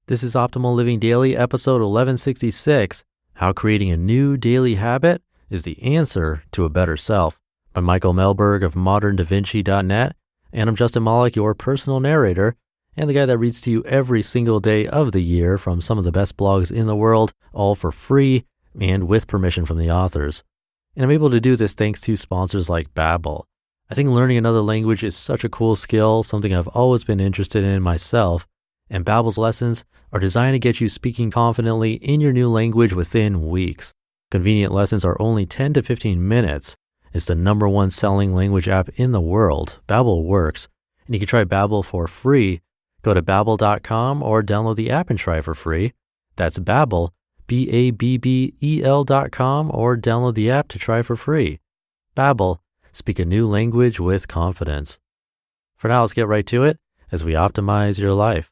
This is Optimal Living Daily, episode 1166, How Creating a New Daily Habit is the Answer to a Better Self, by Michael Mehlberg of moderndavinci.net. And I'm Justin Malik, your personal narrator, and the guy that reads to you every single day of the year from some of the best blogs in the world, all for free and with permission from the authors. And I'm able to do this thanks to sponsors like Babbel. I think learning another language is such a cool skill, something I've always been interested in myself. And Babbel's lessons are designed to get you speaking confidently in your new language within weeks. Convenient lessons are only 10 to 15 minutes. It's the #1 selling language app in the world. Babbel works. And you can try Babbel for free. Go to babbel.com or download the app and try it for free. That's Babbel, Babbel.com, or download the app to try for free. Babbel, speak a new language with confidence. For now, let's get right to it as we optimize your life.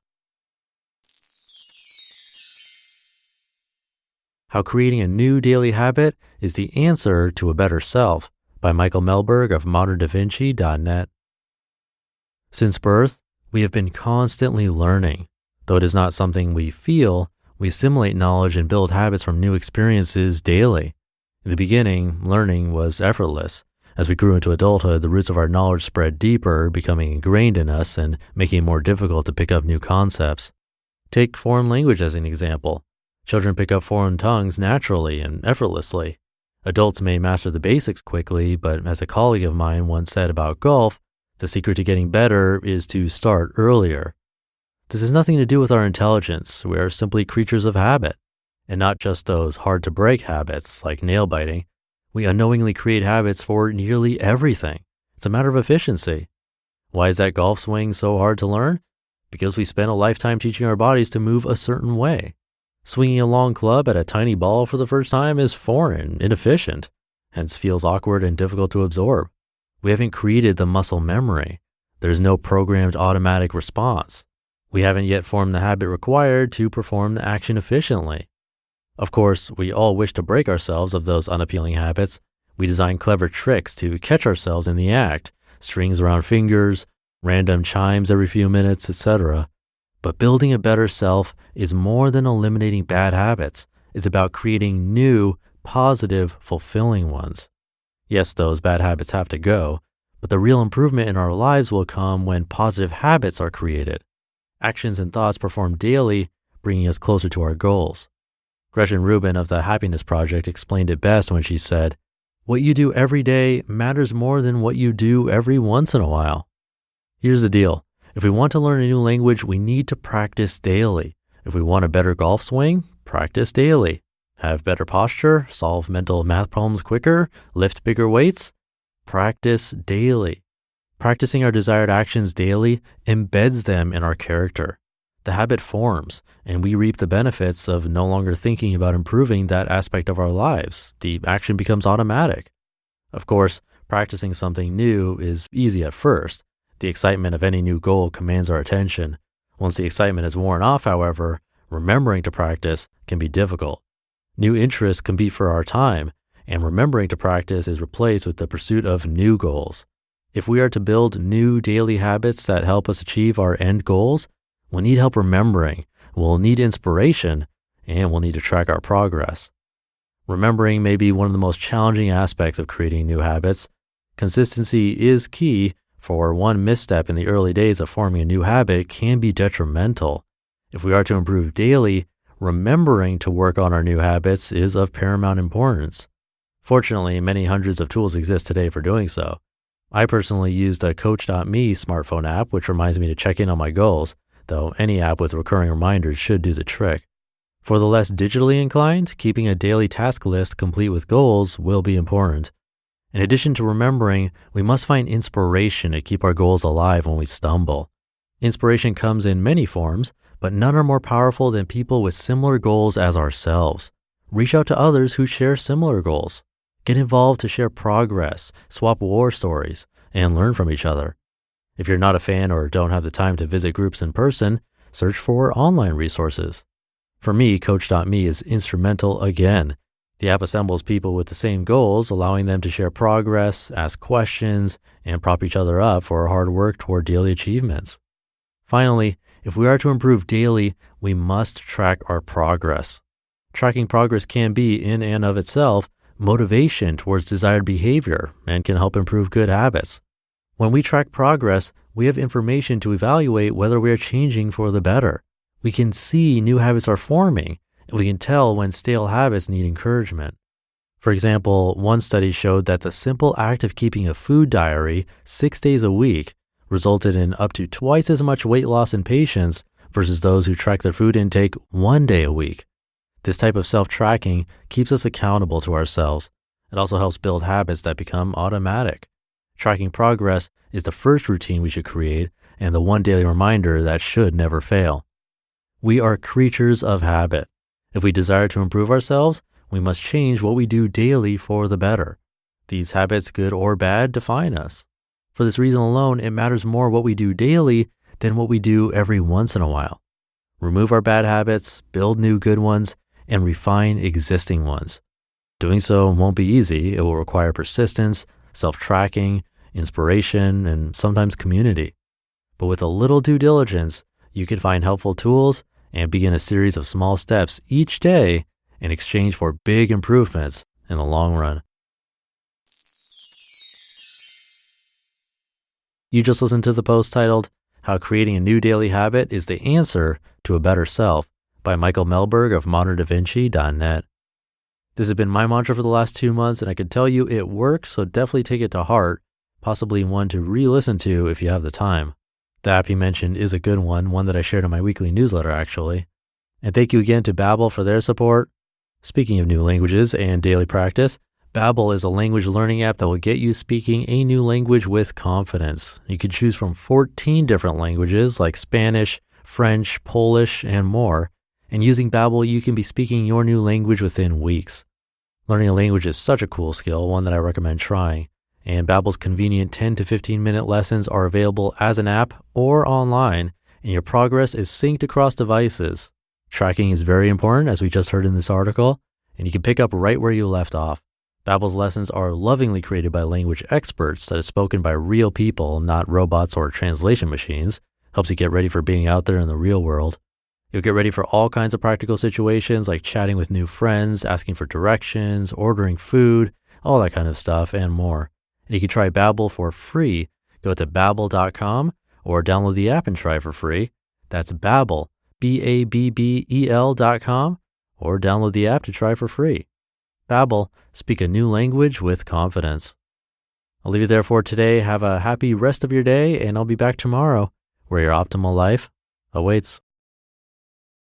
How Creating a New Daily Habit is the Answer to a Better Self, by Michael Mehlberg of moderndavinci.net. Since birth, we have been constantly learning. Though it is not something we feel, we assimilate knowledge and build habits from new experiences daily. In the beginning, learning was effortless. As we grew into adulthood, the roots of our knowledge spread deeper, becoming ingrained in us and making it more difficult to pick up new concepts. Take foreign language as an example. Children pick up foreign tongues naturally and effortlessly. Adults may master the basics quickly, but as a colleague of mine once said about golf, the secret to getting better is to start earlier. This has nothing to do with our intelligence. We are simply creatures of habit, and not just those hard-to-break habits like nail biting. We unknowingly create habits for nearly everything. It's a matter of efficiency. Why is that golf swing so hard to learn? Because we spent a lifetime teaching our bodies to move a certain way. Swinging a long club at a tiny ball for the first time is foreign, inefficient, hence feels awkward and difficult to absorb. We haven't created the muscle memory. There's no programmed automatic response. We haven't yet formed the habit required to perform the action efficiently. Of course, we all wish to break ourselves of those unappealing habits. We design clever tricks to catch ourselves in the act, strings around fingers, random chimes every few minutes, etc. But building a better self is more than eliminating bad habits. It's about creating new, positive, fulfilling ones. Yes, those bad habits have to go, but the real improvement in our lives will come when positive habits are created. Actions and thoughts performed daily, bringing us closer to our goals. Gretchen Rubin of the Happiness Project explained it best when she said, "What you do every day matters more than what you do every once in a while." Here's the deal. If we want to learn a new language, we need to practice daily. If we want a better golf swing, practice daily. Have better posture, solve mental math problems quicker, lift bigger weights, practice daily. Practicing our desired actions daily embeds them in our character. The habit forms, and we reap the benefits of no longer thinking about improving that aspect of our lives. The action becomes automatic. Of course, practicing something new is easy at first. The excitement of any new goal commands our attention. Once the excitement is worn off, however, remembering to practice can be difficult. New interests compete for our time, and remembering to practice is replaced with the pursuit of new goals. If we are to build new daily habits that help us achieve our end goals, we'll need help remembering, we'll need inspiration, and we'll need to track our progress. Remembering may be one of the most challenging aspects of creating new habits. Consistency is key, for one misstep in the early days of forming a new habit can be detrimental. If we are to improve daily, remembering to work on our new habits is of paramount importance. Fortunately, many hundreds of tools exist today for doing so. I personally use the Coach.me smartphone app, which reminds me to check in on my goals, though any app with recurring reminders should do the trick. For the less digitally inclined, keeping a daily task list complete with goals will be important. In addition to remembering, we must find inspiration to keep our goals alive when we stumble. Inspiration comes in many forms, but none are more powerful than people with similar goals as ourselves. Reach out to others who share similar goals. Get involved to share progress, swap war stories, and learn from each other. If you're not a fan or don't have the time to visit groups in person, search for online resources. For me, Coach.me is instrumental again. The app assembles people with the same goals, allowing them to share progress, ask questions, and prop each other up for hard work toward daily achievements. Finally, If we are to improve daily, we must track our progress. Tracking progress can be, in and of itself, motivation towards desired behavior and can help improve good habits. When we track progress, we have information to evaluate whether we are changing for the better. We can see new habits are forming, and we can tell when stale habits need encouragement. For example, one study showed that the simple act of keeping a food diary 6 days a week resulted in up to twice as much weight loss in patients versus those who track their food intake 1 day a week. This type of self-tracking keeps us accountable to ourselves. It also helps build habits that become automatic. Tracking progress is the first routine we should create and the one daily reminder that should never fail. We are creatures of habit. If we desire to improve ourselves, we must change what we do daily for the better. These habits, good or bad, define us. For this reason alone, it matters more what we do daily than what we do every once in a while. Remove our bad habits, build new good ones, and refine existing ones. Doing so won't be easy. It will require persistence, self-tracking, inspiration, and sometimes community. But with a little due diligence, you can find helpful tools and begin a series of small steps each day in exchange for big improvements in the long run. You just listened to the post titled, How Creating a New Daily Habit is the Answer to a Better Self by Michael Mehlberg of moderndavinci.net. This has been my mantra for the last 2 months, and I can tell you it works, so definitely take it to heart, possibly one to re-listen to if you have the time. The app he mentioned is a good one that I shared in my weekly newsletter, actually. And thank you again to Babbel for their support. Speaking of new languages and daily practice, Babbel is a language learning app that will get you speaking a new language with confidence. You can choose from 14 different languages like Spanish, French, Polish, and more. And using Babbel, you can be speaking your new language within weeks. Learning a language is such a cool skill, one that I recommend trying. And Babbel's convenient 10 to 15-minute lessons are available as an app or online, and your progress is synced across devices. Tracking is very important, as we just heard in this article, and you can pick up right where you left off. Babbel's lessons are lovingly created by language experts that is spoken by real people, not robots or translation machines. Helps you get ready for being out there in the real world. You'll get ready for all kinds of practical situations like chatting with new friends, asking for directions, ordering food, all that kind of stuff, and more. And you can try Babbel for free. Go to Babbel.com or download the app and try for free. That's Babbel, Babbel.com, or download the app to try for free. Babbel, speak a new language with confidence. I'll leave you there for today. Have a happy rest of your day, and I'll be back tomorrow where your optimal life awaits.